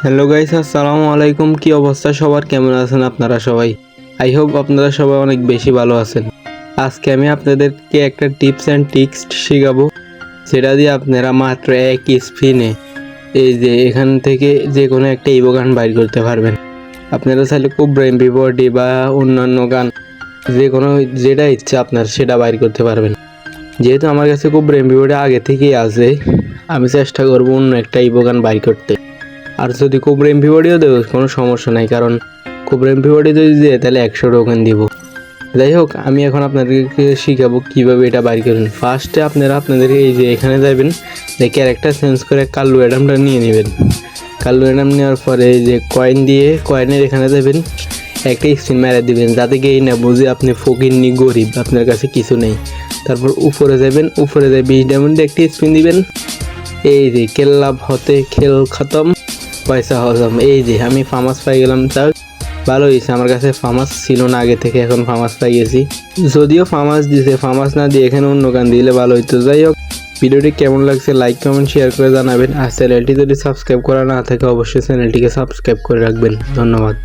Hello guys, আসসালামু আলাইকুম। কি অবস্থা সবার, কেমন আছেন আপনারা সবাই? আই হোপ আপনারা সবাই অনেক বেশি ভালো আছেন। আজকে আমি আপনাদেরকে একটা টিপস অ্যান্ড ট্রিক্স শেখাবো, যেটা দিয়ে আপনারা মাত্র এক স্পিনে এই যে এখান থেকে যে কোনো একটা ইভো গান বাইর করতে পারবেন। আপনারা চাইলে খুব এমপি বডি বা অন্যান্য গান যে কোনো যেটা ইচ্ছা আপনার সেটা বাইর করতে পারবেন। যেহেতু আমার কাছে খুব এমপি বডি আগে থেকেই আছে, আমি চেষ্টা করবো অন্য একটা ইভো গান বাইর করতে। আর যদি কোবরা এমপি বডিও দেবো কোনো সমস্যা নাই, কারণ কোবরা এমপি বডি যদি দেয় তাহলে 100 টোকেন দিব। যাই হোক, আমি এখন আপনাদেরকে শিখাবো কীভাবে এটা বাইর করবেন। ফার্স্টে আপনাদের এই যে এখানে যাবেন, যে ক্যারেক্টার চেঞ্জ করে কাল্লু অ্যাডামটা নিয়ে নেবেন। কাল্লু অ্যাডাম নেওয়ার পরে এই যে কয়েন দিয়ে কয়েনের এখানে যাবেন, একটা স্পিন মেরে দিবেন যাতে গিয়ে না বুঝে আপনি ফকিরনি গরিব, আপনার কাছে কিছু নেই। তারপর উপরে যাবেন, উপরে যাই 20 ডায়মন্ড একটা স্পিন দিবেন। এই যে কেল্লা হতে খেল খতম, পয়সা হজম। এই যে আমি ফার্মাস পাই গেলাম, তাও ভালো হয়েছে। আমার কাছে ফার্মাস ছিল না আগে থেকে, এখন ফার্মাস পাই গেছি। যদিও ফার্মাস দিছে, ফার্মাস না দিয়ে এখানে অন্য গান দিলে ভালো হইতো। যাই হোক, ভিডিওটি কেমন লাগছে লাইক কমেন্ট শেয়ার করে জানাবেন। আর চ্যানেলটি যদি সাবস্ক্রাইব করা না থাকে অবশ্যই চ্যানেলটিকে সাবস্ক্রাইব করে রাখবেন। ধন্যবাদ।